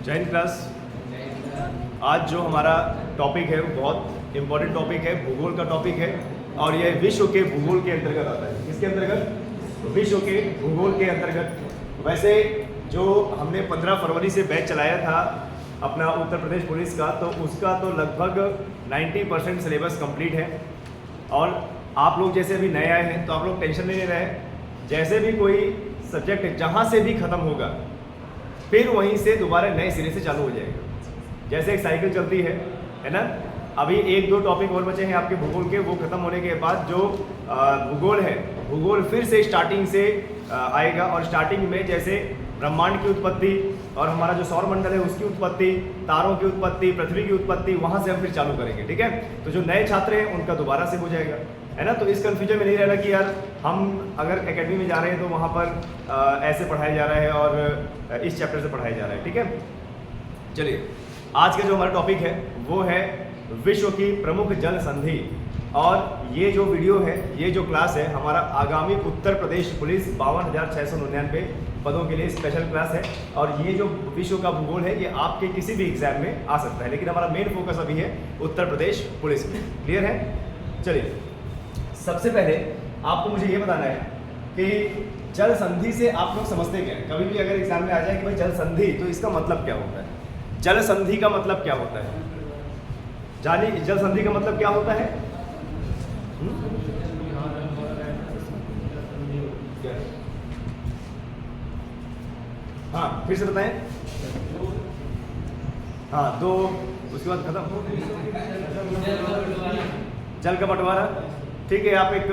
Jain class. आज जो हमारा टॉपिक है वो बहुत इम्पोर्टेंट टॉपिक है, भूगोल का टॉपिक है और यह विश्व के भूगोल के अंतर्गत आता है। किसके अंतर्गत? विश्व के भूगोल के अंतर्गत। वैसे जो हमने 15 फरवरी से बैच चलाया था अपना उत्तर प्रदेश पुलिस का, तो उसका तो लगभग 90% सिलेबस कंप्लीट है। और आप लोग जैसे अभी नए आए हैं तो आप लोग टेंशन नहीं ले रहे हैं। जैसे भी कोई सब्जेक्ट जहाँ से भी ख़त्म होगा फिर वहीं से दोबारा नए सिरे से चालू हो जाएगा। जैसे एक साइकिल चलती है ना। अभी 1-2 टॉपिक और बचे हैं आपके भूगोल के, वो खत्म होने के बाद जो भूगोल है, भूगोल फिर से स्टार्टिंग से आएगा। और स्टार्टिंग में जैसे ब्रह्मांड की उत्पत्ति और हमारा जो सौर मंडल है उसकी उत्पत्ति, तारों की उत्पत्ति, पृथ्वी की उत्पत्ति, वहाँ से हम फिर चालू करेंगे। ठीक है, तो जो नए छात्र हैं उनका दोबारा से हो जाएगा, है ना। तो इस कन्फ्यूजन में नहीं रहना कि यार हम अगर एकेडमी में जा रहे हैं तो वहाँ पर ऐसे पढ़ाया जा रहा है और इस चैप्टर से पढ़ाया जा रहा है। ठीक है, चलिए आज का जो हमारा टॉपिक है वो है विश्व की प्रमुख जल संधि। और ये जो वीडियो है, ये जो क्लास है, हमारा आगामी उत्तर प्रदेश पुलिस 52,699 पदों के लिए स्पेशल क्लास है। और ये जो विश्व का भूगोल है ये आपके किसी भी एग्जाम में आ सकता है, लेकिन हमारा मेन फोकस अभी है उत्तर प्रदेश पुलिस में। क्लियर है? चलिए सबसे पहले आपको मुझे ये बताना है कि जल संधि से आप लोग समझते क्या है। कभी भी अगर एग्जाम में आ जाए कि भाई जल संधि, तो इसका मतलब क्या होता है? जल संधि का मतलब क्या होता है? जानिए जल संधि का मतलब क्या होता है? हाँ फिर से बताएं। हाँ, दो, उसके बाद खत्म। जल का बंटवारा। ठीक है, आप एक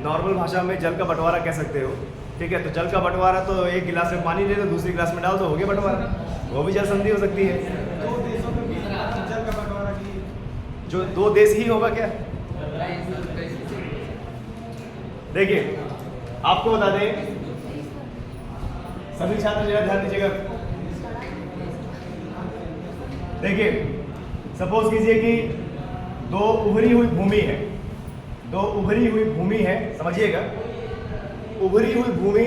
नॉर्मल भाषा में जल का बंटवारा कह सकते हो। ठीक है, तो जल का बंटवारा तो एक गिलास में पानी ले लो, दूसरी गिलास में डाल दो, हो गया बंटवारा। वो भी जल संधि हो सकती है। दो देशों के बीच जल का बंटवारा की जो दो देश ही होगा क्या? देखिए आपको बता दें, सभी छात्र जरा ध्यान दीजिएगा। देखिए सपोज कीजिए कि दो उभरी हुई भूमि है, दो उभरी हुई भूमि है, समझिएगा। उभरी हुई भूमि,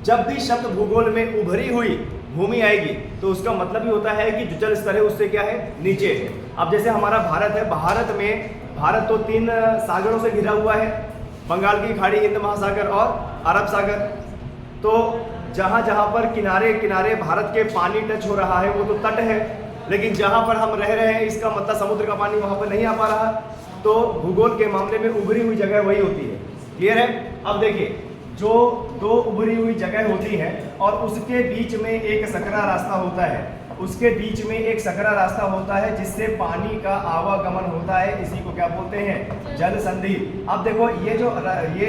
जब भी शब्द भूगोल में उभरी हुई भूमि आएगी तो उसका मतलब ही होता है कि जो जल स्तर है उससे क्या है, नीचे है। अब जैसे हमारा भारत है, भारत तो 3 सागरों से घिरा हुआ है, बंगाल की खाड़ी, हिंद महासागर और अरब सागर। तो जहाँ जहाँ पर किनारे किनारे भारत के पानी टच हो रहा है वो तो तट है, लेकिन जहाँ पर हम रह रहे हैं इसका मतलब समुद्र का पानी वहाँ पर नहीं आ पा रहा। तो भूगोल के मामले में उभरी हुई जगह वही होती है। क्लियर है? अब देखिए जो दो उभरी हुई जगह होती है और उसके बीच में एक सकरा रास्ता होता है, उसके बीच में एक सकरा रास्ता होता है जिससे पानी का आवागमन होता है, इसी को क्या बोलते हैं? जल संधि। अब देखो ये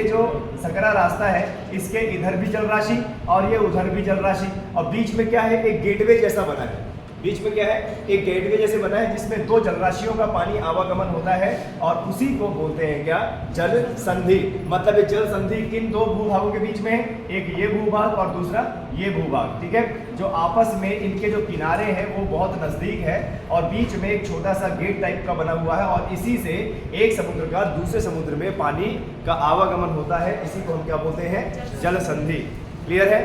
जो सकरा रास्ता है, इसके इधर भी जल राशि और ये उधर भी जल राशि, और बीच में क्या है? एक गेटवे जैसा बना है। बीच में क्या है? एक गेटवे जैसे बना है जिसमें 2 जलराशियों का पानी आवागमन होता है और उसी को बोलते हैं क्या? जल संधि। मतलब ये जल संधि किन 2 भूभागों के बीच में है? एक ये भूभाग और दूसरा ये भूभाग। ठीक है, जो आपस में इनके जो किनारे हैं वो बहुत नजदीक है और बीच में एक छोटा सा गेट टाइप का बना हुआ है और इसी से एक समुद्र का दूसरे समुद्र में पानी का आवागमन होता है। इसी को हम क्या बोलते हैं? जल संधि। क्लियर है?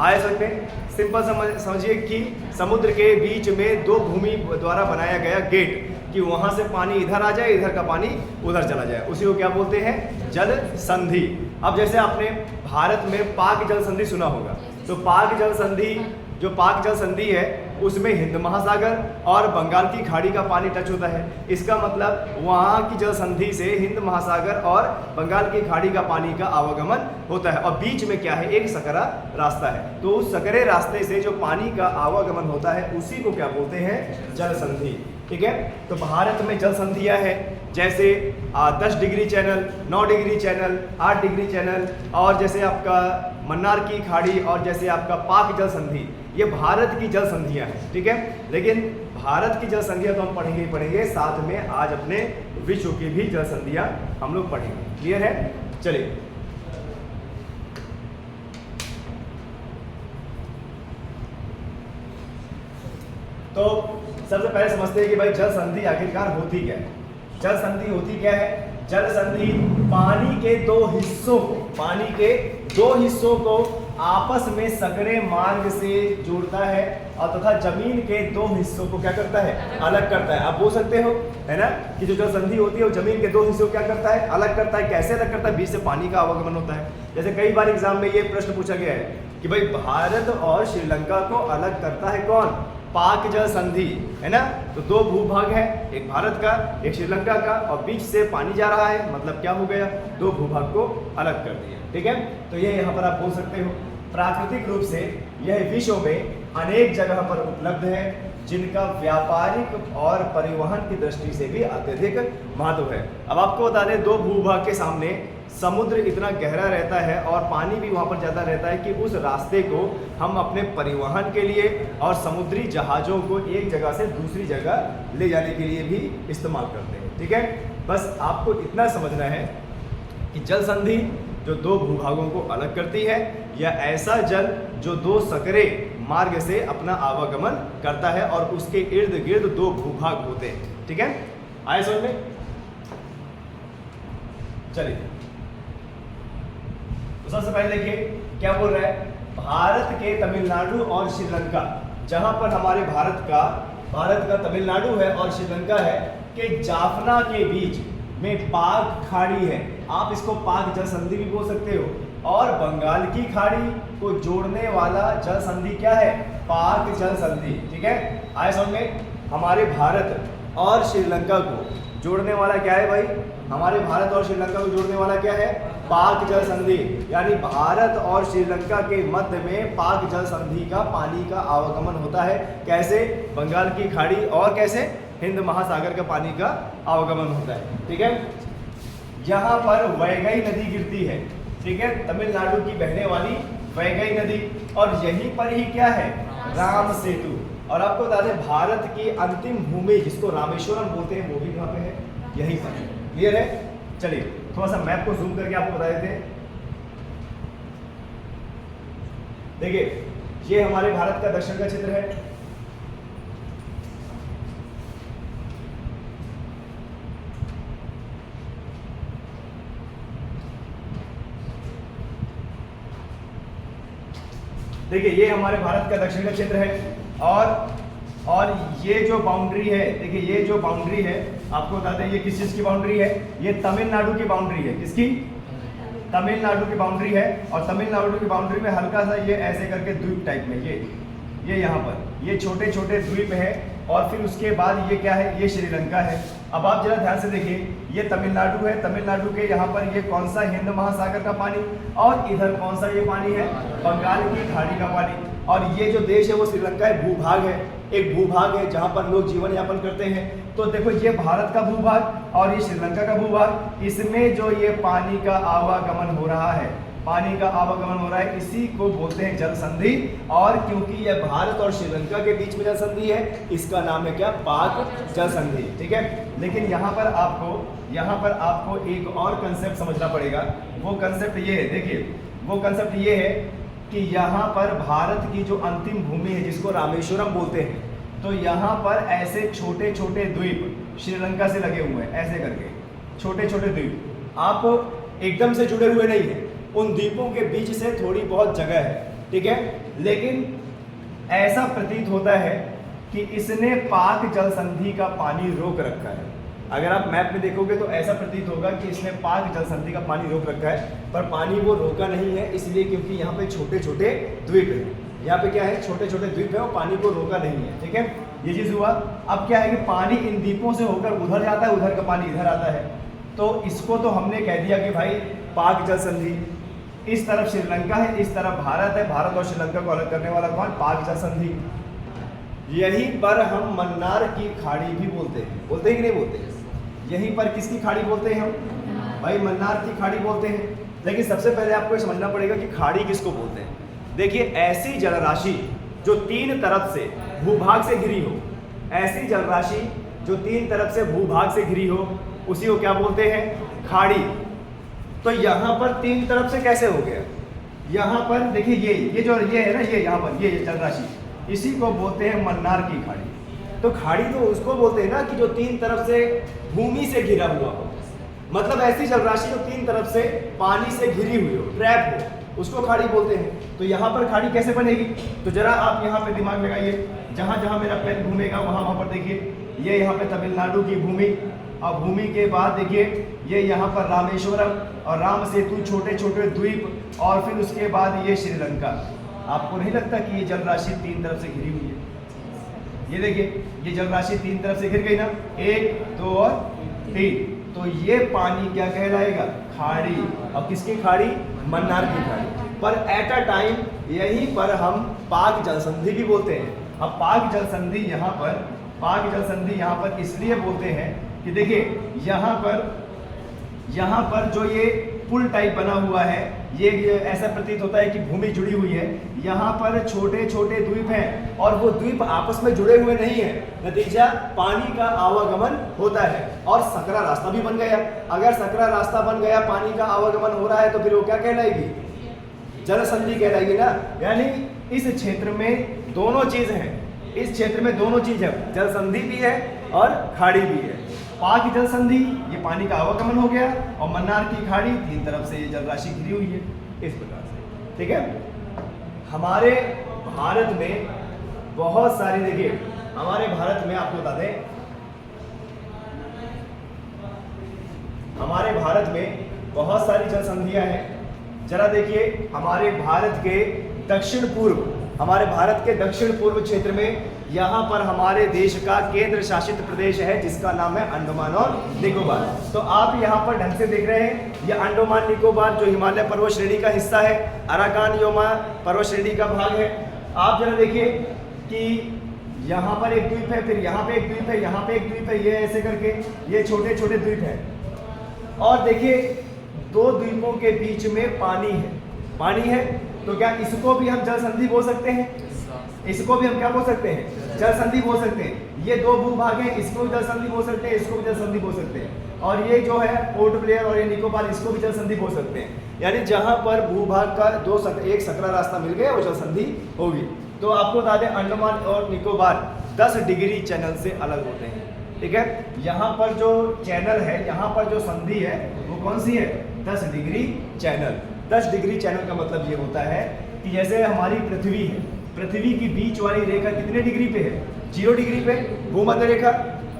आए सकते हैं? सिंपल समझिए कि समुद्र के बीच में 2 भूमि द्वारा बनाया गया गेट, कि वहां से पानी इधर आ जाए, इधर का पानी उधर चला जाए, उसी को क्या बोलते हैं? जल संधि। अब जैसे आपने भारत में पाक जल संधि सुना होगा, तो पाक जल संधि, जो पाक जल संधि है उसमें हिंद महासागर और बंगाल की खाड़ी का पानी टच होता है। इसका मतलब वहाँ की जल संधि से हिंद महासागर और बंगाल की खाड़ी का पानी का आवागमन होता है और बीच में क्या है? एक सकरा रास्ता है। तो उस सकरे रास्ते से जो पानी का आवागमन होता है उसी को क्या बोलते हैं? जल संधि। ठीक है, तो भारत में जल संधियाँ हैं जैसे 10 degree channel, 9 degree channel, 8 degree channel, और जैसे आपका मन्नार की खाड़ी और जैसे आपका पाक जल संधि, ये भारत की जल संधियाँ हैं। ठीक है, लेकिन भारत की जल संधियाँ तो हम पढ़ेंगे ही पढ़ेंगे, साथ में आज अपने विश्व की भी जल संधियाँ हम लोग पढ़ेंगे। क्लियर है? चलिए तो सबसे पहले समझते हैं कि भाई जल संधि आखिरकार होती क्या है। जल संधि होती क्या है? जल संधि पानी के 2 हिस्सों को आपस में सकरे मार्ग से जोड़ता है और तथा जमीन के दो हिस्सों को क्या करता है, अलग करता है। आप बोल सकते हो है ना कि जो जल संधि होती है वो जमीन के दो हिस्सों को क्या करता है, अलग करता है। कैसे अलग करता है? बीच से पानी का आवागमन होता है। जैसे कई बार एग्जाम में ये प्रश्न पूछा गया है कि भाई भारत और श्रीलंका को अलग करता है कौन? पाक जल संधि, है ना। तो दो भूभाग है, एक भारत का एक श्रीलंका का, और बीच से पानी जा रहा है, मतलब क्या हो गया, दो भूभाग को अलग कर दिया। ठीक है, तो ये यहाँ पर आप बोल सकते हो। प्राकृतिक रूप से यह विश्व में अनेक जगह पर उपलब्ध है जिनका व्यापारिक और परिवहन की दृष्टि से भी अत्यधिक महत्व है। अब आपको बता दें, दो भूभाग के सामने समुद्र इतना गहरा रहता है और पानी भी वहाँ पर ज़्यादा रहता है कि उस रास्ते को हम अपने परिवहन के लिए और समुद्री जहाज़ों को एक जगह से दूसरी जगह ले जाने के लिए भी इस्तेमाल करते हैं। ठीक है, बस आपको इतना समझना है कि जल संधि जो दो भूभागों को अलग करती है, या ऐसा जल जो दो सकरे मार्ग से अपना आवागमन करता है और उसके इर्द गिर्द दो भूभाग होते हैं। ठीक है, आए समझ में? चलिए, तो सबसे पहले देखिए क्या बोल रहा है। भारत के तमिलनाडु और श्रीलंका, जहां पर हमारे भारत का तमिलनाडु है और श्रीलंका है, के जाफना के बीच में पाक खाड़ी है। आप इसको पाक जल संधि भी बोल सकते हो। और बंगाल की खाड़ी को जोड़ने वाला जल संधि क्या है? पाक जल संधि। ठीक है, आए समझ में? हमारे भारत और श्रीलंका को जोड़ने वाला क्या है भाई? हमारे भारत और श्रीलंका को जोड़ने वाला क्या है? पाक जल संधि। यानी भारत और श्रीलंका के मध्य में पाक जल संधि का पानी का आवागमन होता है। कैसे? बंगाल की खाड़ी और कैसे? हिंद महासागर का पानी का आवागमन होता है। ठीक है, यहाँ पर वैगई नदी गिरती है। ठीक है, तमिलनाडु की बहने वाली वैगई नदी, और यहीं पर ही क्या है? राम सेतु। और आपको बता दें, भारत की अंतिम भूमि जिसको रामेश्वरम बोलते हैं वो भी कहाँ पे है? यहीं पर। क्लियर है? चलिए थोड़ा सा मैप को जूम करके आपको बता देते हैं। देखिए, ये हमारे भारत का दक्षिण का क्षेत्र है। देखिए, ये हमारे भारत का दक्षिण का क्षेत्र है। और ये जो बाउंड्री है, देखिए ये जो बाउंड्री है, आपको बता दें ये किस चीज की बाउंड्री है? ये तमिलनाडु की बाउंड्री है। किसकी? तमिलनाडु की बाउंड्री है। और तमिलनाडु की बाउंड्री में हल्का सा ये ऐसे करके द्वीप टाइप में ये यहाँ पर ये छोटे छोटे द्वीप है। और फिर उसके बाद ये क्या है? ये श्रीलंका है। अब आप जरा ध्यान से देखिए, ये तमिलनाडु है। तमिलनाडु के यहाँ पर ये कौन सा? हिंद महासागर का पानी। और इधर कौन सा ये पानी है? बंगाल की खाड़ी का पानी। और ये जो देश है वो श्रीलंका है, भूभाग है, एक भूभाग है जहाँ पर लोग जीवन यापन करते हैं। तो देखो, ये भारत का भूभाग और ये श्रीलंका का भूभाग, इसमें जो ये पानी का आवागमन हो रहा है, पानी का आवागमन हो रहा है, इसी को बोलते हैं जल संधि। और क्योंकि यह भारत और श्रीलंका के बीच में जल संधि है, इसका नाम है क्या? पाक जल संधि। ठीक है, लेकिन यहाँ पर आपको एक और कंसेप्ट समझना पड़ेगा। वो कंसेप्ट ये है, देखिए वो कंसेप्ट ये है कि यहाँ पर भारत की जो अंतिम भूमि है जिसको रामेश्वरम बोलते हैं, तो यहाँ पर ऐसे छोटे छोटे द्वीप श्रीलंका से लगे हुए हैं, ऐसे करके छोटे छोटे द्वीप। आप एकदम से जुड़े हुए नहीं हैं, उन द्वीपों के बीच से थोड़ी बहुत जगह है। ठीक है, लेकिन ऐसा प्रतीत होता है कि इसने पाक जल संधि का पानी रोक रखा है। अगर आप मैप में देखोगे तो ऐसा प्रतीत होगा कि इसने पाक जल संधि का पानी रोक रखा है, पर पानी वो रोका नहीं है। इसलिए क्योंकि यहाँ पे छोटे छोटे द्वीप हैं। यहाँ पे क्या है? छोटे छोटे द्वीप है, और पानी को रोका नहीं है। ठीक है, ये चीज़ हुआ। अब क्या है कि पानी इन द्वीपों से होकर उधर जाता है, उधर का पानी इधर आता है। तो इसको तो हमने कह दिया कि भाई पाक जल संधि। इस तरफ श्रीलंका है, इस तरफ भारत है। भारत और श्रीलंका को अलग करने वाला कौन? पाक जल संधि। यहीं पर हम मन्नार की खाड़ी भी बोलते हैं। बोलते हैं कि नहीं बोलते? यहीं पर किसकी खाड़ी बोलते हैं हम? भाई मन्नार की खाड़ी बोलते हैं। लेकिन सबसे पहले आपको समझना पड़ेगा कि खाड़ी किसको बोलते हैं। देखिए, ऐसी जलराशि जो तीन तरफ से भूभाग से घिरी हो, ऐसी जलराशि जो तीन तरफ से भूभाग से घिरी हो, उसी को क्या बोलते हैं? खाड़ी। तो यहाँ पर तीन तरफ से कैसे हो गया? यहाँ पर देखिए, ये जो ये है ना, ये यहाँ पर ये जलराशि, इसी को बोलते हैं मन्नार की खाड़ी। तो खाड़ी तो उसको बोलते हैं ना कि जो तीन तरफ से भूमि से घिरा हुआ हो, मतलब ऐसी जलराशि जो तीन तरफ से पानी से घिरी हुई हो, ट्रैप हो, उसको खाड़ी बोलते हैं। तो यहाँ पर खाड़ी कैसे बनेगी? तो जरा आप यहाँ पे दिमाग लगाइए, जहाँ जहाँ मेरा पेन घूमेगा वहाँ पर देखिए, ये यहाँ पे तमिलनाडु की भूमि, और भूमि के बाद देखिए ये यहाँ पर रामेश्वरम और राम सेतु, छोटे छोटे द्वीप, और फिर उसके बाद ये श्रीलंका। आपको नहीं लगता कि ये जल राशि 3 तरफ से घिरी हुई है? ये देखिए ये जल राशि 3 तरफ से घिर गई ना, 1 2 और 3। तो ये पानी क्या कहलाएगा? खाड़ी। और किसकी खाड़ी? मन्नार की खाड़ी। पर एट अ टाइम यहीं पर हम पाक जल संधि भी बोलते हैं। अब पाक जल संधि यहाँ पर इसलिए बोलते हैं कि देखिए यहाँ पर जो ये पुल टाइप बना हुआ है, ये ऐसा प्रतीत होता है कि भूमि जुड़ी हुई है। यहाँ पर छोटे छोटे द्वीप हैं और वो द्वीप आपस में जुड़े हुए नहीं है, नतीजा पानी का आवागमन होता है और सकरा रास्ता भी बन गया। अगर सकरा रास्ता बन गया, पानी का आवागमन हो रहा है, तो फिर वो क्या कहलाएगी? जल संधि कहलाएगी ना। यानी इस क्षेत्र में दोनों चीज हैं, इस क्षेत्र में दोनों चीज है, जल संधि भी है और खाड़ी भी है। पाक जल संधि ये पानी का आवागमन हो गया, और मन्नार की खाड़ी 3 तरफ से ये जल राशि घिरी हुई है इस प्रकार से। ठीक है, हमारे भारत में बहुत सारी, देखिए हमारे भारत में आपको बता दें, हमारे भारत में बहुत सारी जल संधियां हैं। जरा देखिए हमारे भारत के दक्षिण पूर्व क्षेत्र में यहाँ पर हमारे देश का केंद्र शासित प्रदेश है जिसका नाम है अंडमान और निकोबार। तो आप यहाँ पर ढंग से देख रहे हैं, ये अंडमान निकोबार जो हिमालय पर्वत श्रेणी का हिस्सा है, अराकान योमा पर्वत श्रेणी का भाग है। आप जरा देखिए कि यहाँ पर एक द्वीप है, फिर यहाँ पे एक द्वीप है, यहाँ पे एक द्वीप है, ये ऐसे करके ये छोटे छोटे द्वीप हैं। और देखिए 2 द्वीपों के बीच में पानी है। तो क्या इसको भी हम जल संधि बोल सकते हैं? इसको भी हम क्या बोल सकते हैं? जल संधि बोल सकते हैं। ये 2 भूभाग हैं, इसको भी जल संधि बोल सकते हैं, इसको भी जल संधि बोल सकते हैं। और ये जो है पोर्ट ब्लेयर और ये निकोबार, इसको भी जल संधि बोल सकते हैं। यानी जहां पर भूभाग का एक सकरा रास्ता मिल गया वो जल संधि होगी। तो आपको बता दें अंडमान और निकोबार 10 डिग्री चैनल से अलग होते हैं। ठीक है, यहाँ पर जो चैनल है, यहाँ पर जो संधि है वो कौन सी है? 10 डिग्री चैनल। 10 डिग्री चैनल का मतलब ये होता है कि जैसे हमारी पृथ्वी है, पृथ्वी की बीच वाली रेखा कितने डिग्री पे है? 0 डिग्री पे, भूमध्य रेखा।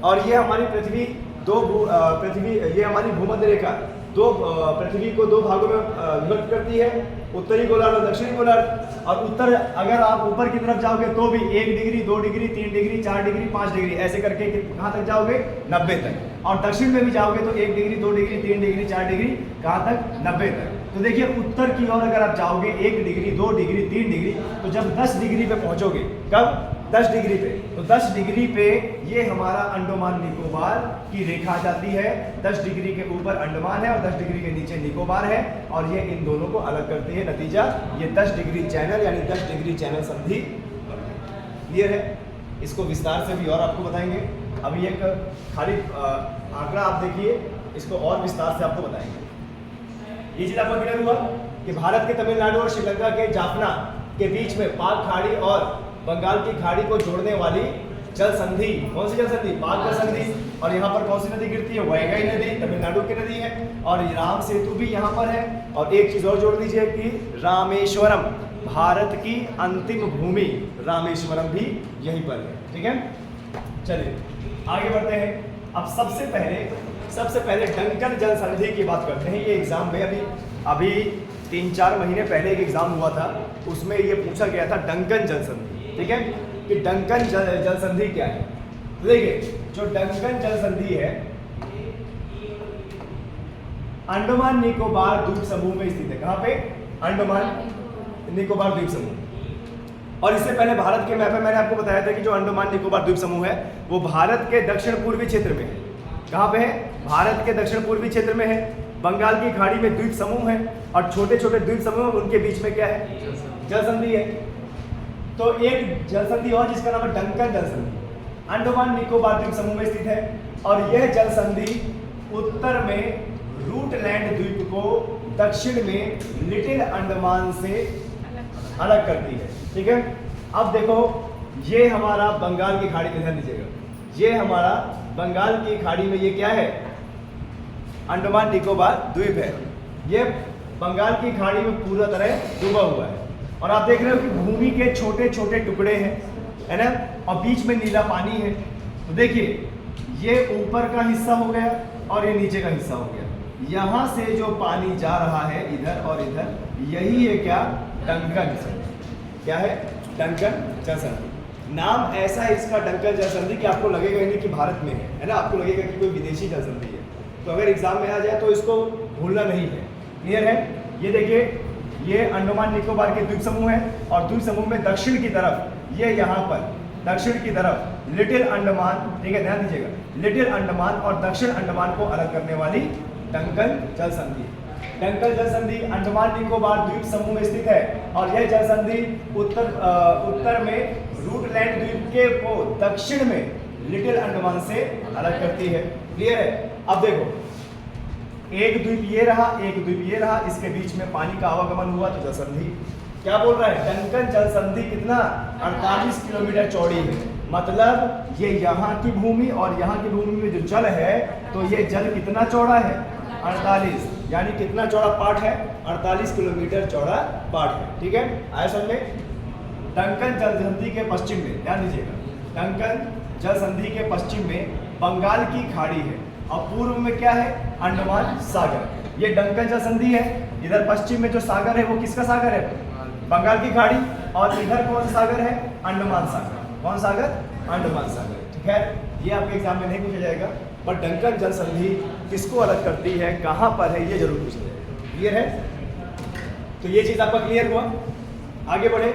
और ये हमारी पृथ्वी ये हमारी भूमध्य रेखा पृथ्वी को 2 भागों में विभक्त करती है, उत्तरी गोलार्ध और दक्षिणी गोलार्ध। और उत्तर अगर आप ऊपर की तरफ जाओगे तो भी 1 degree, 2 degree, 3 degree, 4 degree, 5 degree, ऐसे करके कहाँ तक जाओगे? 90 तक। और दक्षिण में भी जाओगे तो 1 डिग्री, 2 डिग्री, 3 डिग्री, 4 डिग्री, कहाँ तक? 90 तक। तो देखिए उत्तर की ओर अगर आप जाओगे 1 डिग्री, 2 डिग्री, 3 डिग्री, तो जब 10 डिग्री पे पहुंचोगे, कब? 10 डिग्री पे। तो 10 डिग्री पे ये हमारा अंडमान निकोबार की रेखा आ जाती है। 10 डिग्री के ऊपर अंडमान है और 10 डिग्री के नीचे निकोबार है, और ये इन दोनों को अलग करती है। नतीजा ये 10 डिग्री चैनल यानी 10 डिग्री चैनल संधि। क्लियर है? इसको विस्तार से भी और आपको बताएंगे। अभी एक खाली आंकड़ा आप देखिए, इसको और विस्तार से आपको बताएंगे। ये चीज आपको क्लियर हुआ कि भारत के तमिलनाडु और श्रीलंका के जाफना के बीच में पाक खाड़ी और बंगाल की खाड़ी को जोड़ने वाली जल संधि, कौन सी जल संधि? पाक जल संधि। और यहाँ पर कौन सी नदी गिरती है? वैगई नदी, तमिलनाडु की नदी है। और राम सेतु भी यहाँ पर है। और एक चीज और जोड़ दीजिए कि रामेश्वरम, भारत की अंतिम भूमि रामेश्वरम भी यहीं पर है। ठीक है, चलिए आगे बढ़ते हैं। अब सबसे पहले डंकन जल संधि की बात करते हैं। ये एग्जाम में अभी 3-4 महीने पहले एक एग्जाम हुआ था, उसमें ये पूछा गया था डंकन जल संधि। ठीक है, कि डंकन जल संधि क्या है? देखिए जो डंकन जल संधि है अंडमान निकोबार द्वीप समूह में स्थित है। कहाँ पे? अंडमान निकोबार द्वीप समूह। और इससे पहले भारत के मैप में मैंने आपको बताया था कि जो अंडमान निकोबार द्वीप समूह है वो भारत के दक्षिण पूर्वी क्षेत्र में है। कहाँ पे है? भारत के दक्षिण पूर्वी क्षेत्र में है। बंगाल की खाड़ी में द्वीप समूह है और छोटे छोटे द्वीप समूह, उनके बीच में क्या है? जल संधि है। तो एक जल संधि और जिसका नाम है डंकन जल संधि, अंडमान निकोबार द्वीप समूह में स्थित है। और यह जल संधि उत्तर में रूटलैंड द्वीप को दक्षिण में लिटिल अंडमान से अलग करती है। ठीक है, अब देखो ये हमारा बंगाल की खाड़ी में, ध्यान दीजिएगा, ये हमारा बंगाल की खाड़ी में ये क्या है? अंडमान निकोबार द्वीप है। ये बंगाल की खाड़ी में पूरा तरह डूबा हुआ है। और आप देख रहे हो कि भूमि के छोटे छोटे टुकड़े हैं, है ना, और बीच में नीला पानी है। तो देखिए ये ऊपर का हिस्सा हो गया और ये नीचे का हिस्सा हो गया। यहाँ से जो पानी जा रहा है इधर और इधर, यही है क्या, डंकन। क्या है, डंकन जल संधि। नाम ऐसा है इसका डंकन जल संधि कि आपको लगेगा ही नहीं कि भारत में है ना, आपको लगेगा कि कोई विदेशी जल संधि है। तो अगर एग्जाम में आ जाए तो इसको भूलना नहीं है। क्लियर है। ये देखिए ये अंडमान निकोबार के द्वीप समूह है और द्वीप समूह में दक्षिण की तरफ ये यहाँ पर दक्षिण की तरफ लिटिल अंडमान, ठीक है, ध्यान दीजिएगा, लिटिल अंडमान और दक्षिण अंडमान को अलग करने वाली डंकन जल संधि। डंकन जल संधि अंडमान निकोबार द्वीप समूह में स्थित है और यह जल संधि उत्तर में रूटलैंड द्वीप के को दक्षिण में लिटिल अंडमान से अलग करती है। क्लियर है। अब देखो एक द्वीप ये रहा, एक द्वीप ये रहा, इसके बीच में पानी का आवागमन हुआ तो जल संधि। क्या बोल रहा है, डंकन जल संधि कितना 48 किलोमीटर चौड़ी है। मतलब ये यहाँ की भूमि और यहाँ की भूमि में जो जल है तो ये जल कितना चौड़ा है, 48, यानी कितना चौड़ा पार्ट है, 48 किलोमीटर चौड़ा पार्ट है। ठीक है, आया समझ में। डंकन जल संधि के पश्चिम में, ध्यान दीजिएगा, डंकन जल संधि के पश्चिम में बंगाल की खाड़ी है और पूर्व में क्या है, अंडमान सागर। ये डंकन जल संधि है। इधर पश्चिम में जो सागर है वो किसका सागर है, बंगाल की खाड़ी, और इधर कौन सा सागर है, अंडमान सागर। कौन सागर, अंडमान सागर। ठीक है, ये आपके एग्जाम में नहीं पूछा जाएगा, पर डंकन जल संधि किसको अलग करती है, कहां पर है, ये जरूर पूछा जाएगा। क्लियर है। तो ये चीज आपका क्लियर हुआ। आगे बढ़े।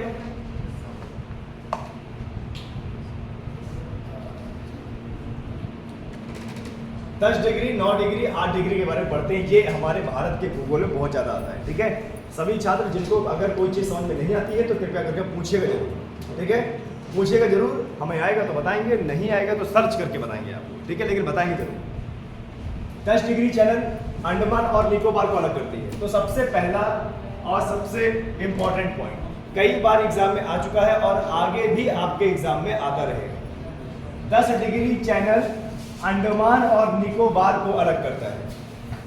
दस डिग्री, 9 डिग्री, 8 डिग्री के बारे में पढ़ते हैं। ये हमारे भारत के भूगोल में बहुत ज्यादा आता है। ठीक है, सभी छात्र जिनको अगर कोई चीज समझ में नहीं आती है तो कृपया करके पूछिएगा जरूर। ठीक है, पूछिएगा जरूर, हमें आएगा तो बताएंगे, नहीं आएगा तो सर्च करके बताएंगे आपको। ठीक है, लेकिन बताएंगे जरूर। 10 डिग्री चैनल अंडमान और निकोबार को अलग करती है। तो सबसे पहला और सबसे इंपॉर्टेंट पॉइंट, कई बार एग्जाम में आ चुका है और आगे भी आपके एग्जाम में आता रहेगा। 10 डिग्री चैनल अंडमान और निकोबार को अलग करता है।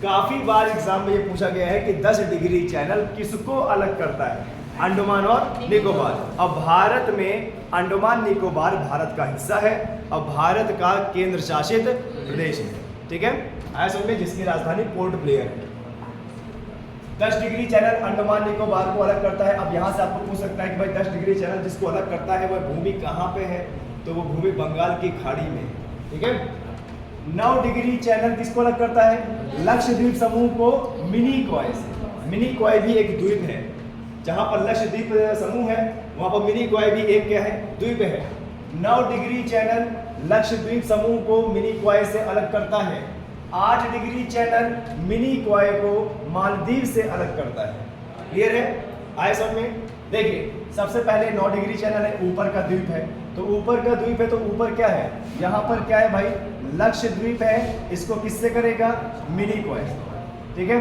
काफी बार एग्जाम में ये पूछा गया है कि 10 डिग्री चैनल किसको अलग करता है, अंडमान और निकोबार। अब भारत में अंडमान निकोबार भारत का हिस्सा है और भारत का केंद्र शासित प्रदेश है। ठीक है, ऐसे में जिसकी राजधानी पोर्ट ब्लेयर है। 10 डिग्री चैनल अंडमान निकोबार को अलग करता है। अब यहाँ से आपको पूछ सकता है कि भाई 10 डिग्री चैनल जिसको अलग करता है वह भूमि कहाँ पे है, तो वो भूमि बंगाल की खाड़ी में। ठीक है। 9 डिग्री चैनल किसको अलग करता है, लक्षद्वीप समूह को मिनिकॉय से। मिनिकॉय भी एक द्वीप है, जहां पर लक्षद्वीप समूह है वहां पर मिनिकॉय भी एक क्या है, द्वीप है। 9 डिग्री चैनल लक्षद्वीप समूह को मिनिकॉय से अलग करता है। 8 डिग्री चैनल मिनिकॉय को मालदीव से अलग करता है। क्लियर है, आए सब में। देखिए सबसे पहले 9 डिग्री चैनल है, ऊपर का द्वीप है, तो ऊपर का द्वीप है तो ऊपर क्या है, यहाँ पर क्या है भाई, लक्षद्वीप है, इसको किससे करेगा, मिनिकॉय। ठीक है,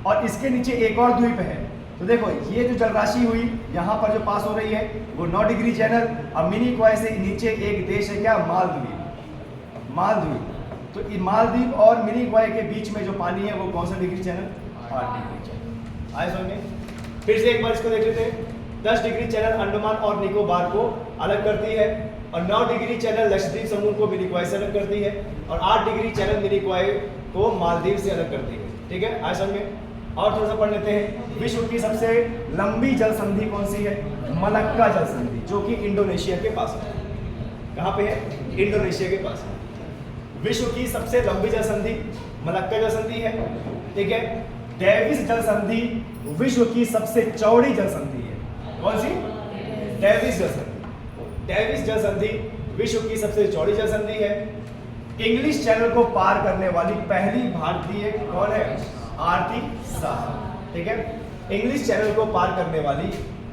और इसके नीचे एक और द्वीप है। तो देखो ये जो जलराशि हुई यहाँ पर जो पास हो रही है वो 9 डिग्री चैनल, और मिनिकॉय से नीचे एक देश है क्या, मालदीव। मालदीव, तो ये मालदीव और मिनिकॉय के बीच में जो पानी है वो कौन सा डिग्री चैनल, 8 डिग्री चैनल। आए समझ में। फिर से एक बार इसको देख लेते हैं। 10 डिग्री चैनल अंडमान और निकोबार को अलग करती है, और 9 डिग्री चैनल लक्षद्वीप समूह को मिनिकॉय से अलग करती है, और 8 डिग्री चैनल मिनिकॉय को मालदीव से अलग करती है। ठीक है, आए समझ में। और थोड़ा सा पढ़ लेते हैं। विश्व की सबसे लंबी जल संधि कौन सी है, मलक्का जल संधि, जो कि इंडोनेशिया के पास है। कहाँ पे है, इंडोनेशिया के पास है। विश्व की सबसे लंबी जल संधि मलक्का जल संधि है। ठीक है। डेविस जल संधि विश्व की सबसे चौड़ी जल संधि है। कौन सी, डेविस जल संधि। डेविस जल संधि विश्व की सबसे चौड़ी जल संधि है। इंग्लिश चैनल को पार करने वाली पहली भारतीय कौन है, आरती शाह। ठीक है, इंग्लिश चैनल को पार करने वाली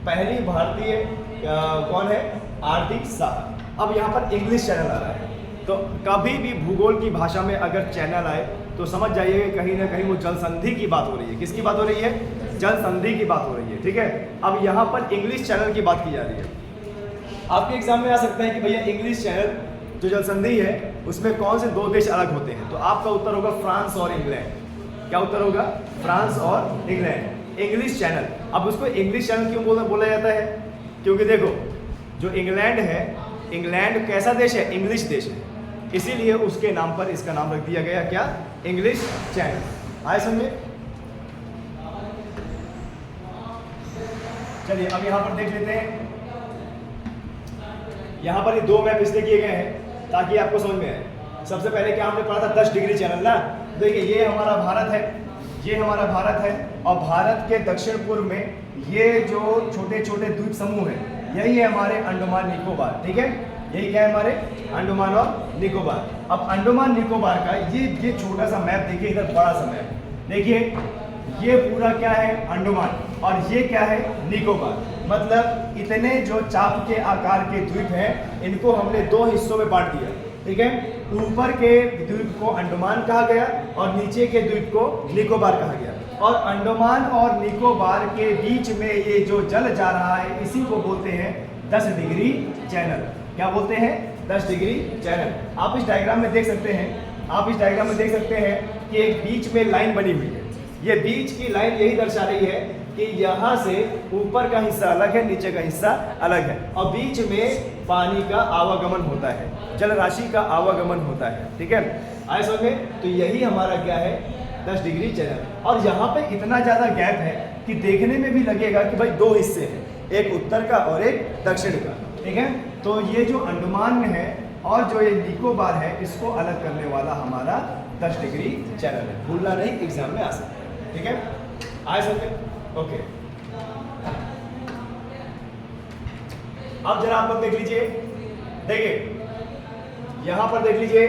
पहली भारतीय कौन है, आरती शाह। अब यहाँ पर इंग्लिश चैनल आ रहा है, तो कभी भी भूगोल की भाषा में अगर चैनल आए तो समझ जाइए कहीं ना कहीं वो जल संधि की बात हो रही है। किसकी बात हो रही है, जल संधि की बात हो रही है। ठीक है, अब यहाँ पर इंग्लिश चैनल की बात की जा रही है। आपके एग्जाम में आ सकता है कि भैया इंग्लिश चैनल जो जल संधि है उसमें कौन से 2 देश अलग होते हैं, तो आपका उत्तर होगा फ्रांस और इंग्लैंड। क्या उत्तर होगा, फ्रांस और इंग्लैंड। English channel. अब उसको इंग्लिश चैनल क्यों बोला जाता है? क्योंकि देखो जो इंग्लैंड है, इंग्लैंड कैसा देश है? इंग्लिश देश है, इसीलिए उसके नाम पर इसका नाम रख दिया गया क्या? English channel. आए समझे? चलिए अब यहाँ पर देख लेते हैं। यहाँ पर ये दो मैप इसलिए किए गए हैं ताकि आपको समझ में आए। सबसे पहले क्या हमने पढ़ा था? 10 डिग्री चैनल ना। देखिए ये हमारा भारत है, ये हमारा भारत है, और भारत के दक्षिण पूर्व में ये जो छोटे छोटे द्वीप समूह हैं, यही है हमारे अंडमान निकोबार। ठीक है, यही क्या है? हमारे अंडमान और निकोबार। अब अंडमान निकोबार का ये छोटा सा मैप देखिए, इधर बड़ा सा मैप देखिए, ये पूरा क्या है? अंडमान, और ये क्या है? निकोबार। मतलब इतने जो चाप के आकार के द्वीप हैं, इनको हमने दो हिस्सों में बांट दिया। ठीक है, ऊपर के द्वीप को अंडमान कहा गया और नीचे के द्वीप को निकोबार कहा गया। और अंडमान और निकोबार के बीच में ये जो जल जा रहा है, इसी को बोलते हैं 10 डिग्री चैनल। क्या बोलते हैं? 10 डिग्री चैनल। आप इस डायग्राम में देख सकते हैं, आप इस डायग्राम में देख सकते हैं कि एक बीच में लाइन बनी हुई है। ये बीच की लाइन यही दर्शा रही है कि यहाँ से ऊपर का हिस्सा अलग है, नीचे का हिस्सा अलग है, और बीच में पानी का आवागमन होता है, जल राशि का आवागमन होता है। ठीक है, आए समझ में? तो यही हमारा क्या है? 10 डिग्री चैनल। और यहाँ पे इतना ज़्यादा गैप है कि देखने में भी लगेगा कि भाई दो हिस्से हैं, एक उत्तर का और एक दक्षिण का। ठीक है, तो ये जो अंडमान है और जो ये निकोबार है, इसको अलग करने वाला हमारा 10 डिग्री चैनल है। भूलना नहीं, एग्जाम में आ सकता है। ठीक है, आए समझे? ओके, अब जरा आप लोग देख लीजिए। देखिए यहां पर देख लीजिए,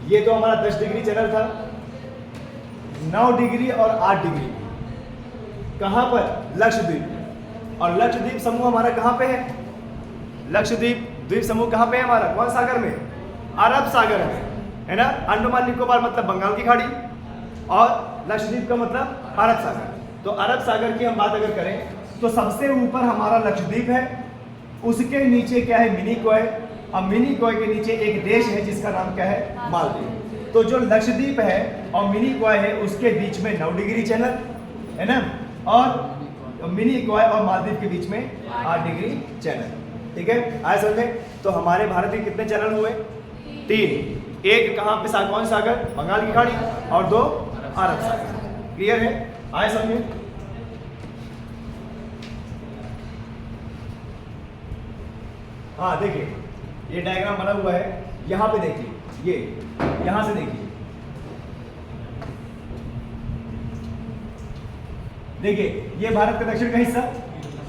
ये तो हमारा 10 डिग्री चैनल था। 9 डिग्री और 8 डिग्री कहां पर? लक्षद्वीप। और लक्षद्वीप समूह हमारा कहां पे है? लक्षद्वीप द्वीप समूह कहां पे है हमारा? कौन सागर में? अरब सागर में, है ना। अंडमान निकोबार मतलब बंगाल की खाड़ी, और लक्षद्वीप का मतलब अरब सागर। तो अरब सागर की हम बात अगर करें तो सबसे ऊपर हमारा लक्षद्वीप है, उसके नीचे क्या है? मिनिकॉय, और मिनिकॉय के नीचे एक देश है जिसका नाम क्या है? मालदीव। तो जो लक्षद्वीप है और मिनिकॉय है, उसके बीच में 9 डिग्री चैनल है ना, और मिनिकॉय और मालदीव के बीच में 8 डिग्री चैनल। ठीक है, आए समझ में? तो हमारे भारत के कितने चैनल हुए? 3। एक कहाँ पे? कौन सागर? बंगाल की खाड़ी, और 2 अरब सागर। क्लियर है? आए समझे? हाँ देखिए, ये डायग्राम बना हुआ है, यहां पे देखिए, ये यहां से देखिए, देखिए ये भारत का दक्षिण का हिस्सा,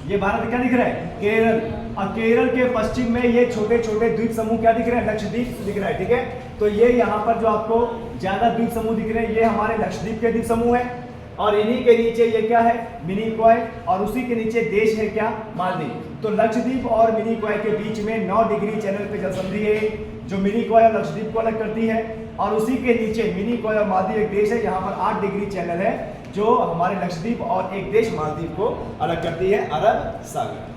ये भारत क्या दिख रहा है? केरल। और केरल के पश्चिम में ये छोटे छोटे द्वीप समूह क्या दिख रहे हैं? लक्षद्वीप दिख रहा है। ठीक है, तो ये यहाँ पर जो आपको ज्यादा द्वीप समूह दिख रहे हैं, ये हमारे लक्षद्वीप के द्वीप समूह है, और इन्हीं के नीचे ये क्या है? मिनिकॉय, और उसी के नीचे देश है क्या? मालदीव। तो लक्षद्वीप और मिनिकॉय के बीच में 9 डिग्री चैनल पे जलसंधि है, जो मिनिकॉय और लक्षद्वीप को अलग करती है, और उसी के नीचे मिनिकॉय और मालदीव एक देश है, यहाँ पर 8 डिग्री चैनल है, जो हमारे लक्षद्वीप और एक देश मालदीव को अलग करती है, अरब सागर।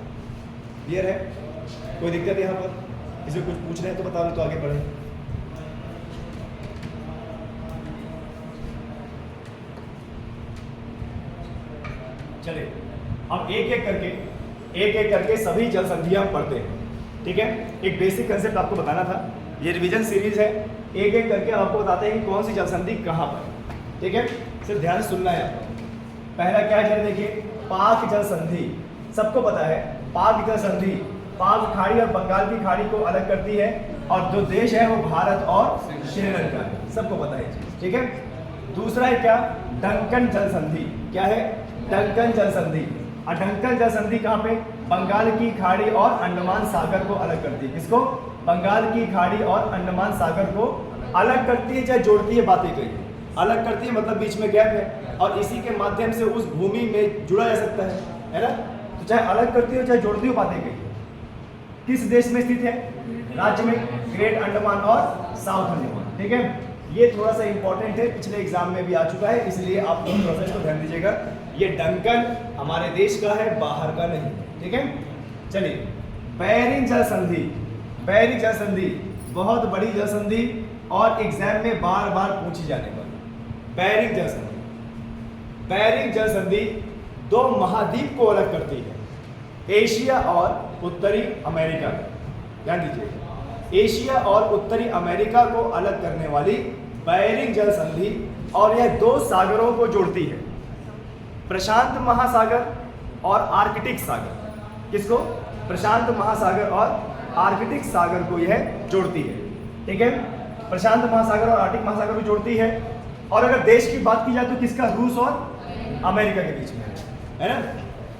क्लियर है? कोई दिक्कत यहाँ पर? किसी कुछ पूछ रहे हैं तो बता दो, तो आगे बढ़े। चलिए अब एक एक करके सभी जल संधियां पढ़ते हैं। ठीक है, एक बेसिक कंसेप्ट आपको बताना था, ये रिवीजन सीरीज है, एक एक करके आपको बताते हैं कि कौन सी जल संधि कहाँ पर। ठीक है, सिर्फ ध्यान से सुनना है आपको। पहला क्या है? देखिए, पाक जल संधि, सबको पता है। पाक जल संधि पाक खाड़ी और बंगाल की खाड़ी को अलग करती है, और जो देश है वो भारत और श्रीलंका है, सबको पता है। ठीक है, दूसरा है क्या? डंकन जल संधि। क्या है? डंकन जल संधि। और डंकन जल संधि कहाँ पे? बंगाल की खाड़ी और अंडमान सागर को अलग करती है। किसको? बंगाल की खाड़ी और अंडमान सागर को अलग करती है, चाहे जोड़ती है, बातें कही अलग करती है, मतलब बीच में गैप है, और इसी के माध्यम से उस भूमि में जुड़ा जा सकता है ना। तो चाहे अलग करती हो चाहे जोड़ती हो, बातें कही। किस देश में स्थित है? राज्य में, ग्रेट अंडमान और साउथ अंडमान। ठीक है, ये थोड़ा सा इंपॉर्टेंट है, पिछले एग्जाम में भी आ चुका है, इसलिए आप लोग प्रोसेस को ध्यान दीजिएगा। ये डंकन हमारे देश का है, बाहर का नहीं। ठीक है, चलिए बेरिंग जल संधि। बेरिंग जल संधि बहुत बड़ी जल संधि और एग्जाम में बार बार पूछी जाने वाली। बेरिंग जल संधि। बेरिंग जल संधि दो महाद्वीप को अलग करती है, एशिया और उत्तरी अमेरिका। ध्यान दीजिए, एशिया और उत्तरी अमेरिका को अलग करने वाली बेरिंग जल संधि, और यह दो सागरों को जोड़ती है, प्रशांत महासागर और आर्कटिक सागर। किसको? प्रशांत महासागर और आर्कटिक सागर को यह जोड़ती है। ठीक है, प्रशांत महासागर और आर्कटिक महासागर को जोड़ती है। और अगर देश की बात की जाए तो किसका? रूस और अमेरिका के बीच में है ना,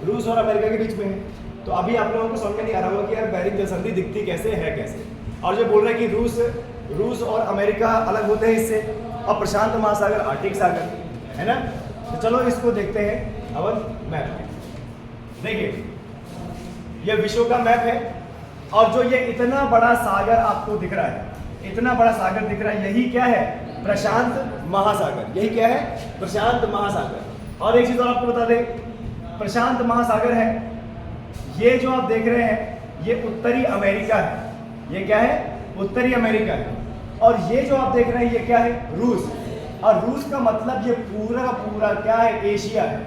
रूस और अमेरिका के बीच में है। तो अभी आप लोगों को समझ में नहीं आ रहा होगा कि यार बेरिंग जल संधि दिखती कैसे है, कैसे, और जो बोल रहे हैं कि रूस और अमेरिका अलग होते हैं इससे, और प्रशांत महासागर आर्कटिक सागर, है ना। तो चलो इसको देखते हैं अब मैप में। देखिए, ये विश्व का मैप है, और जो ये इतना बड़ा सागर आपको दिख रहा है, इतना बड़ा सागर दिख रहा है, यही क्या है? प्रशांत महासागर। यही क्या है? प्रशांत महासागर। और एक चीज और आपको बता दें, प्रशांत महासागर है, ये जो आप देख रहे हैं ये उत्तरी अमेरिका है। ये क्या है? उत्तरी अमेरिका है। और ये जो आप देख रहे हैं ये क्या है? रूस। और रूस का मतलब ये पूरा का पूरा क्या है? एशिया है,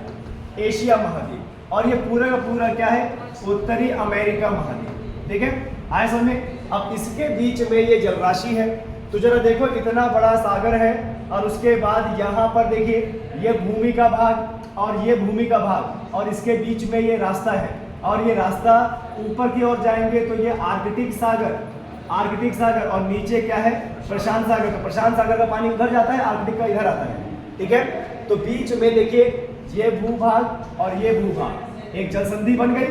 एशिया महाद्वीप। और ये पूरा का पूरा क्या है? उत्तरी अमेरिका महाद्वीप। ठीक है, आए समझ में? अब इसके बीच में ये जलराशि है, तो जरा देखो इतना बड़ा सागर है, और उसके बाद यहाँ पर देखिए ये भूमि का भाग और ये भूमि का भाग, और इसके बीच में ये रास्ता है, और ये रास्ता ऊपर की ओर जाएंगे तो ये आर्कटिक सागर, आर्कटिक सागर, और नीचे क्या है? प्रशांत सागर। तो प्रशांत सागर का पानी उधर जाता है, आर्कटिक का इधर आता है। ठीक है, तो बीच में देखिए ये भूभाग और ये भूभाग, एक जल संधि बन गई।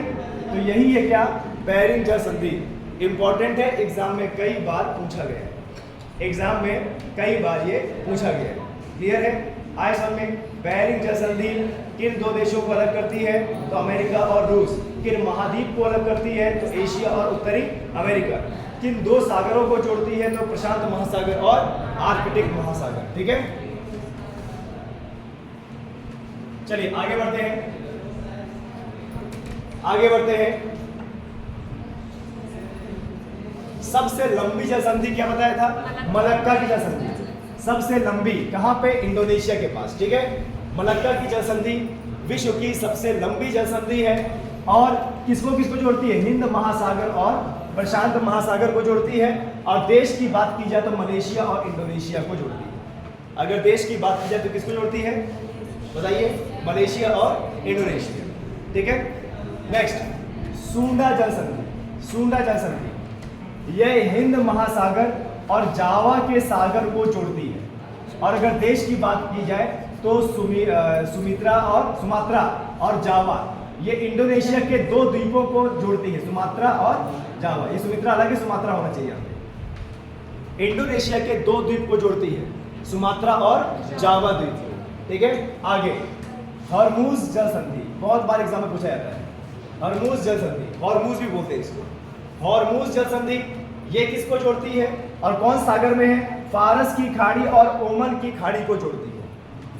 तो यही है क्या? बेरिंग जल संधि। इंपॉर्टेंट है, एग्जाम में कई बार पूछा गया है, एग्जाम में कई बार ये पूछा गया है। क्लियर है? आए समझ में? बेरिंग जल संधि किन दो देशों को अलग करती है? तो अमेरिका और रूस। किन महाद्वीप को अलग करती है? तो एशिया और उत्तरी अमेरिका। किन दो सागरों को जोड़ती है? तो प्रशांत महासागर और आर्कटिक महासागर। ठीक है, चलिए आगे बढ़ते हैं, आगे बढ़ते हैं। सबसे लंबी जल संधि क्या बताया था? मलक्का की जल संधि। सबसे लंबी कहां पे? इंडोनेशिया के पास। ठीक है, मलक्का की जल संधि विश्व की सबसे लंबी जल संधि है, और किसको किसको जोड़ती है? हिंद महासागर और प्रशांत महासागर को जोड़ती है। और देश की बात की जाए तो मलेशिया और इंडोनेशिया को जोड़ती है। अगर देश की बात की जाए तो किसको जोड़ती है? बताइए, मलेशिया और इंडोनेशिया। ठीक है, नेक्स्ट सुंडा जल संधि। सुंडा जल संधि यह हिंद महासागर और जावा के सागर को जोड़ती है। और अगर देश की बात की जाए तो सुमात्रा और जावा, ये इंडोनेशिया के दो द्वीपों को जोड़ती है, सुमात्रा और जावा। ये सुमित्रा अलग है, सुमात्रा होना चाहिए यहाँ पे। इंडोनेशिया के दो द्वीप को जोड़ती है, सुमात्रा और जावा द्वीप। ठीक है, आगे हॉर्मूज जल संधि, बहुत बार एग्जाम में पूछा जाता है। हॉर्मूज जल संधि, हॉर्मूज भी बोलते हैं इसको। हॉर्मूज जल संधि ये किसको जोड़ती है और कौन सागर में है? फारस की खाड़ी और ओमन की खाड़ी को जोड़ती है।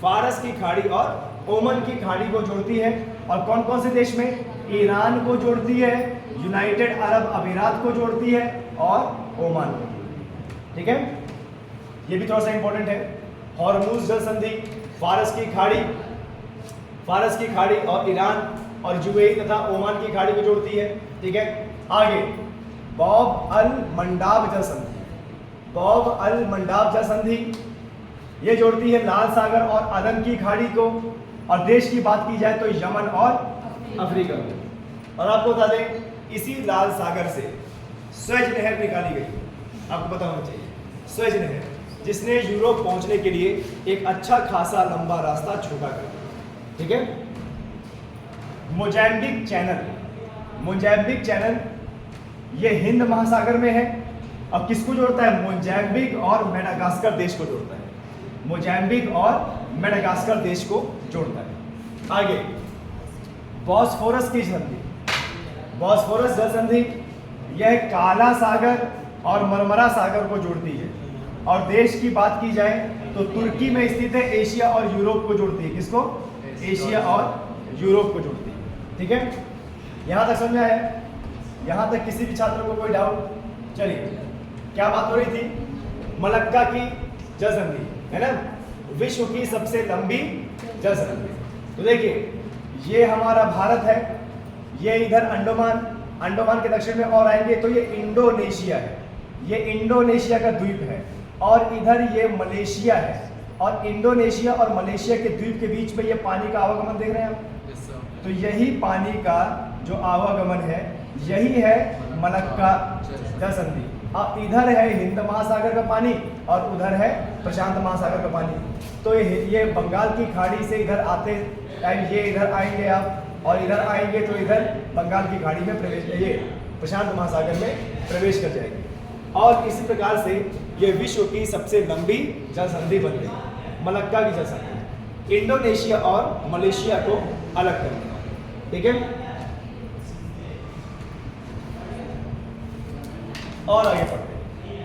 फारस की खाड़ी और ओमन की खाड़ी को जोड़ती है। और कौन कौन से देश में? ईरान को जोड़ती है, यूनाइटेड अरब अमीरात को जोड़ती है, और ओमान को। ठीक है, ये भी थोड़ा सा इंपॉर्टेंट है। हॉर्मूज जल संधि फारस की खाड़ी और ईरान और यूएई तथा ओमान की खाड़ी को जोड़ती है। ठीक है, आगे बॉब अल मंडाब जल संधि। बॉब अल मंडाब जल संधि ये जोड़ती है लाल सागर और अदन की खाड़ी को। और देश की बात की जाए तो यमन और अफ्रीका को। और आपको बता दें, इसी लाल सागर से स्वेज नहर निकाली गई, आपको पता होना चाहिए। स्वेज नहर जिसने यूरोप पहुंचने के लिए एक अच्छा खासा लंबा रास्ता छोटा कर दिया। ठीक है, मोजाम्बिक चैनल, मोजाम्बिक चैनल ये हिंद महासागर में है। अब किसको जोड़ता है? मोजाम्बिक और मेडागास्कर देश को जोड़ता है। मोजाम्बिक और मेडागास्कर देश को जोड़ता है। आगे बॉस्फोरस की संधि, बॉस्फोरस जल संधि यह काला सागर और मरमरा सागर को जोड़ती है। और देश की बात की जाए तो तुर्की में स्थित है, एशिया और यूरोप को जोड़ती है। किसको? एशिया और यूरोप को जोड़ती है। ठीक है, यहां तक समझ में आया? यहां तक किसी भी छात्र को कोई डाउट? चलिए, क्या बात हो रही थी? मलक्का की जल संधि है ना, विश्व की सबसे लंबी जल संधि। तो देखिए ये हमारा भारत है, ये इधर अंडमान, अंडमान के दक्षिण में और आएंगे तो ये इंडोनेशिया है, ये इंडोनेशिया का द्वीप है, और इधर ये मलेशिया है, और इंडोनेशिया और मलेशिया के द्वीप के बीच में ये पानी का आवागमन देख रहे हैं आप। तो यही पानी का जो आवागमन है यही है मलक्का जल संधि। अब इधर है हिंद महासागर का पानी और उधर है प्रशांत महासागर का पानी। तो ये बंगाल की खाड़ी से इधर आते टाइम ये इधर आएंगे आप, और इधर आएंगे तो इधर बंगाल की खाड़ी में प्रवेश, ये प्रशांत महासागर में प्रवेश कर जाएगी। और इसी प्रकार से ये विश्व की सबसे लंबी जल संधि बन गई, मलक्का की जल संधि, इंडोनेशिया और मलेशिया को अलग कर दिया। ठीक है, और आगे बढ़ते हैं।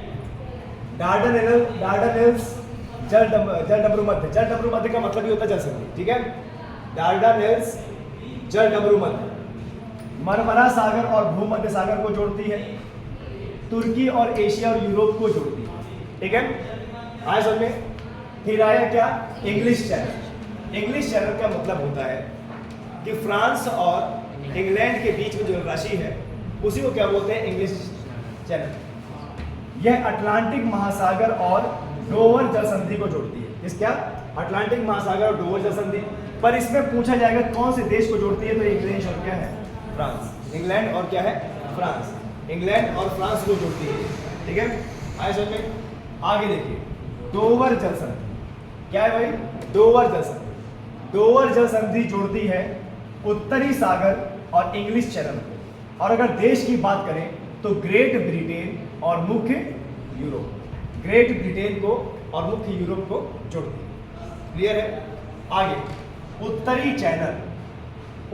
डार्डानेल्स जलडमरू मध्य, जलडमरू मध्य का मतलब ही होता है जल संधि। ठीक है, डार्डानेल्स जलडमरू मध्य मरमरा सागर और भूमध्य सागर को जोड़ती है, तुर्की और एशिया और यूरोप को जोड़ती है। ठीक है, आए समझ में। फिर आया क्या, इंग्लिश चैनल। इंग्लिश चैनल का मतलब होता है कि फ्रांस और इंग्लैंड के बीच में जो राशि है उसी को क्या बोलते हैं, इंग्लिश चैनल। यह अटलांटिक महासागर और डोवर जल संधि को जोड़ती है। इस क्या, अटलांटिक महासागर और डोवर जल संधि। पर इसमें पूछा जाएगा कौन से देश को जोड़ती है, तो इंग्लैंड और क्या है, फ्रांस। इंग्लैंड और क्या है, फ्रांस। इंग्लैंड और फ्रांस को जोड़ती है। ठीक है, आए समझ में। आगे देखिए, डोवर जल संधि क्या है भाई, डोवर जल संधि। डोवर जल संधि जोड़ती है उत्तरी सागर और इंग्लिश चैनल को। और अगर देश की बात करें तो ग्रेट ब्रिटेन और मुख्य यूरोप, ग्रेट ब्रिटेन को और मुख्य यूरोप को जोड़ती है। क्लियर है। आगे, उत्तरी चैनल,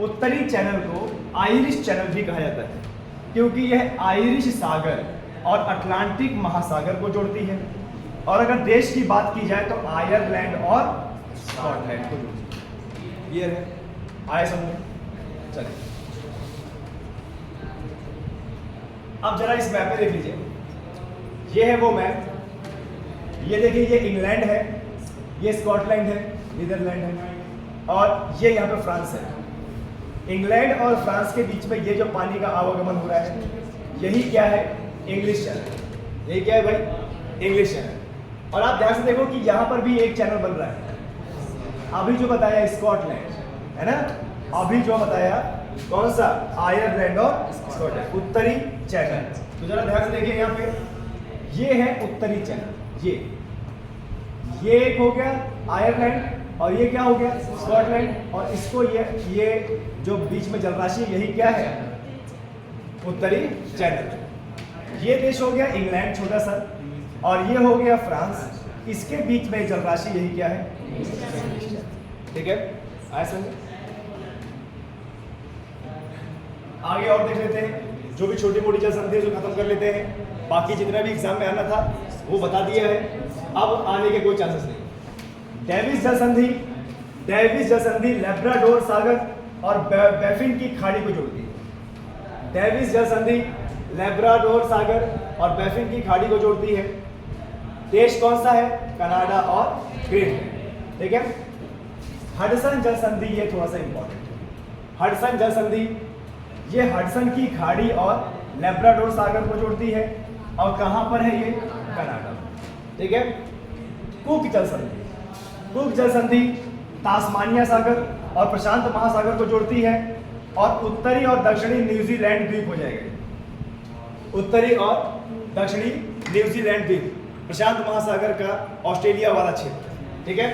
उत्तरी चैनल को आयरिश चैनल भी कहा जाता है क्योंकि यह आयरिश सागर और अटलांटिक महासागर को जोड़ती है। और अगर देश की बात की जाए तो आयरलैंड और स्कॉटलैंड को जोड़ती है। क्लियर है, आए समझ। चलिए अब जरा इस मैप में देख लीजिए, ये है वो मैप। ये देखिए, ये इंग्लैंड है, ये स्कॉटलैंड है, नीदरलैंड है, और ये यहाँ पे फ्रांस है। इंग्लैंड और फ्रांस के बीच में ये जो पानी का आवागमन हो रहा है यही क्या है, इंग्लिश चैनल। यही क्या है भाई, इंग्लिश चैनल। और आप ध्यान से देखो कि यहाँ पर भी एक चैनल बन रहा है। अभी जो बताया स्कॉटलैंड है ना, अभी जो बताया कौन सा, आयरलैंड और स्कॉटलैंड, उत्तरी चैनल। तो जरा ध्यान से देखिए, यहाँ पे ये है उत्तरी चैनल, ये एक हो गया आयरलैंड, और ये क्या हो गया, स्कॉटलैंड। और इसको ये जो बीच में जलराशि यही क्या है, उत्तरी चैनल। ये देश हो गया इंग्लैंड छोटा सा, और ये हो गया फ्रांस। इसके बीच में जलराशि यही क्या है, ठीक है। आए समझे। आगे और देख लेते हैं, जो भी छोटी मोटी जल संधि जो खत्म कर लेते हैं। बाकी जितना भी एग्जाम में आना था वो बता दिया है, अब आने के कोई चांसेस नहीं। डेविस जल संधि, डेविस जल संधि लैब्राडोर सागर और बैफिन की खाड़ी को जोड़ती है। डेविस जल संधि लैब्राडोर सागर और बैफिन की खाड़ी को जोड़ती है। देश कौन सा है, कनाडा और ग्रेट ब्रिटेन। ठीक है। हडसन जल संधि, ये थोड़ा सा इंपॉर्टेंट है। हडसन जल संधि ये हडसन की खाड़ी और लैब्राडोर सागर को जोड़ती है, और कहां पर है ये, कनाडा। ठीक है। कुक जल संधि, कुक जल संधि तास्मानिया सागर और प्रशांत महासागर को जोड़ती है, और उत्तरी और दक्षिणी न्यूजीलैंड द्वीप हो जाएगा। उत्तरी और दक्षिणी न्यूजीलैंड द्वीप, प्रशांत महासागर का ऑस्ट्रेलिया वाला क्षेत्र। ठीक है।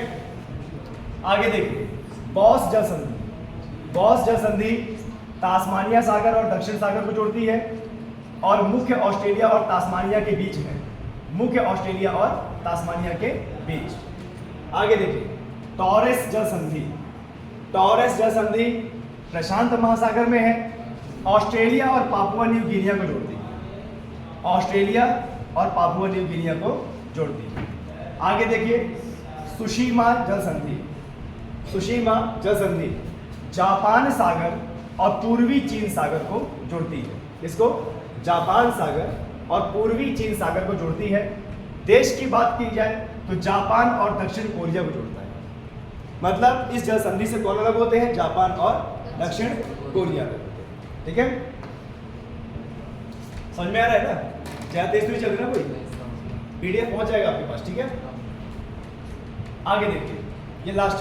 आगे देखिए, बॉस जल संधि, बॉस जल संधि तास्मानिया सागर और दक्षिण सागर को जोड़ती है, और मुख्य ऑस्ट्रेलिया और तास्मानिया के बीच है, मुख्य ऑस्ट्रेलिया और तास्मानिया के बीच। आगे देखिए, टॉरेस जल संधि, टॉरेस जल संधि प्रशांत महासागर में है, ऑस्ट्रेलिया और पापुआ न्यू गिनिया को जोड़ती है, ऑस्ट्रेलिया और पापुआ न्यू गिनिया को जोड़ती है। आगे देखिए, सुशीमा जल संधि, सुशीमा जल संधि जापान सागर और पूर्वी चीन सागर को जोड़ती है। इसको जापान सागर और पूर्वी चीन सागर को जोड़ती है। देश की बात की जाए तो जापान और दक्षिण कोरिया को जोड़ता है। मतलब इस जल संधि से कौन अलग होते हैं, जापान और दक्षिण कोरिया को। ठीक है, समझ में आ रहा है ना? ज्यादा तेज तो नहीं चल रही ना कोई, पीडीएफ पहुंच जाएगा आपके पास। ठीक है, आगे देखिए, ये लास्ट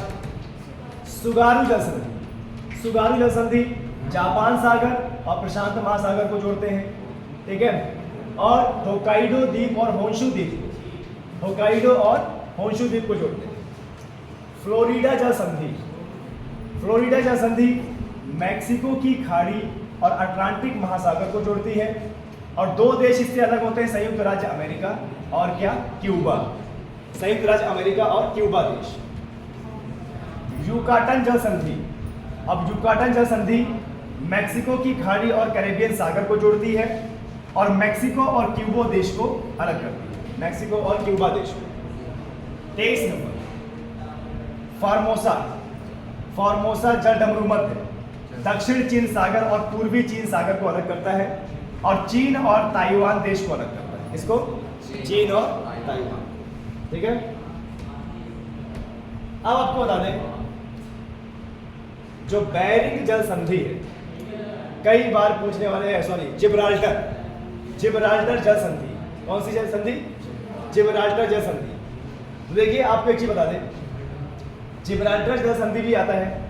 सुगारू जल संधि। सुगारू जल संधि जापान सागर और प्रशांत महासागर को जोड़ते हैं। ठीक है, और होकाइडो द्वीप और होंशु द्वीप, होकाइडो और होंशु द्वीप को जोड़ते हैं। फ्लोरिडा जल संधि, फ्लोरिडा जल संधि मैक्सिको की खाड़ी और अटलांटिक महासागर को जोड़ती है। और दो देश इससे अलग होते हैं, संयुक्त राज्य अमेरिका और क्या, क्यूबा। संयुक्त राज्य अमेरिका और क्यूबा देश। युकाटन जल संधि, अब युकाटन जल संधि मैक्सिको की खाड़ी और कैरेबियन सागर को जोड़ती है और मैक्सिको और क्यूबा देश को अलग करती है, मैक्सिको और क्यूबा देश को। 23 नंबर फार्मोसा, फार्मोसा जल डमरू मध्य दक्षिण चीन सागर और पूर्वी चीन सागर को अलग करता है और चीन और ताइवान देश को अलग करता है। इसको चीन और ताइवान। ठीक है, अब आपको बता दें जो बेरिंग जल संधि है, कई बार पूछने वाले हैं, सॉरी जिब्राल्टर, जिब्राल्टर जल संधि। कौन सी जल संधि? जिब्राल्टर जल संधि। तो देखिए आपको एक चीज बता दें, जिब्राल्टर जल संधि भी आता है,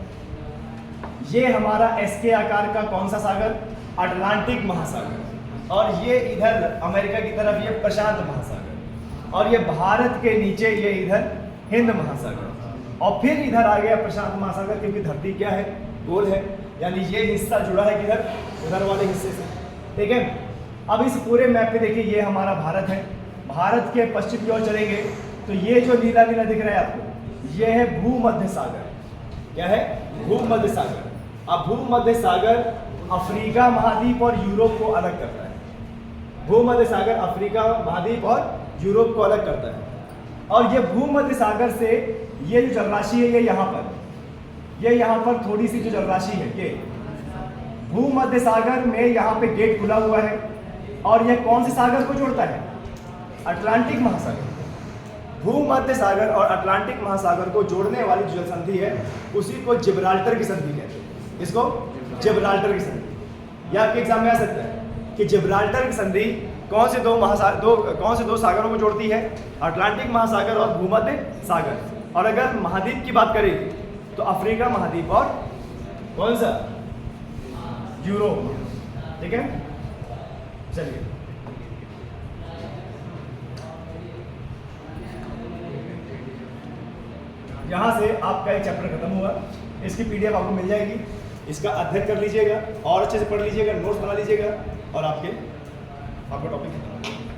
ये हमारा एस के आकार का कौन सा सागर? अटलांटिक महासागर। और ये इधर अमेरिका की तरफ ये प्रशांत महासागर, और ये भारत के नीचे ये इधर हिंद महासागर, और फिर इधर आ गया प्रशांत महासागर, क्योंकि धरती क्या है, गोल है, यानी ये हिस्सा जुड़ा है किधर, उधर वाले हिस्से से। ठीक है, अब इस पूरे मैप पे देखिए ये हमारा भारत है, भारत के पश्चिम की ओर चलेंगे तो ये जो नीला नीला दिख रहा है आपको, ये है भूमध्य सागर। क्या है? भूमध्य सागर। अब भूमध्य सागर अफ्रीका महाद्वीप और यूरोप को अलग करता है। भूमध्य सागर अफ्रीका महाद्वीप और यूरोप को अलग करता है। और ये भूमध्य सागर से ये जो जलराशि है, ये यहाँ पर थोड़ी सी जो जलराशि है, ये भूमध्य सागर में यहाँ पे गेट खुला हुआ है, और ये कौन से सागर को जोड़ता है? अटलांटिक महासागर। भूमध्य सागर और अटलांटिक महासागर को जोड़ने वाली जो जल संधि है, उसी को जिब्राल्टर की संधि कहते हैं। इसको जिब्राल्टर की संधि। या आपके एग्जाम में आ सकता है कि जिब्राल्टर की संधि कौन से दो सागरों को जोड़ती है? अटलांटिक महासागर और भूमध्य सागर। और अगर महाद्वीप की बात करें तो अफ्रीका महाद्वीप और कौन सा? यूरोप। ठीक है, चलिए यहां से आपका एक चैप्टर खत्म हुआ। इसकी पीडीएफ आपको मिल जाएगी, इसका अध्ययन कर लीजिएगा और अच्छे से पढ़ लीजिएगा, नोट्स बना लीजिएगा, और आपका टॉपिक खत्म।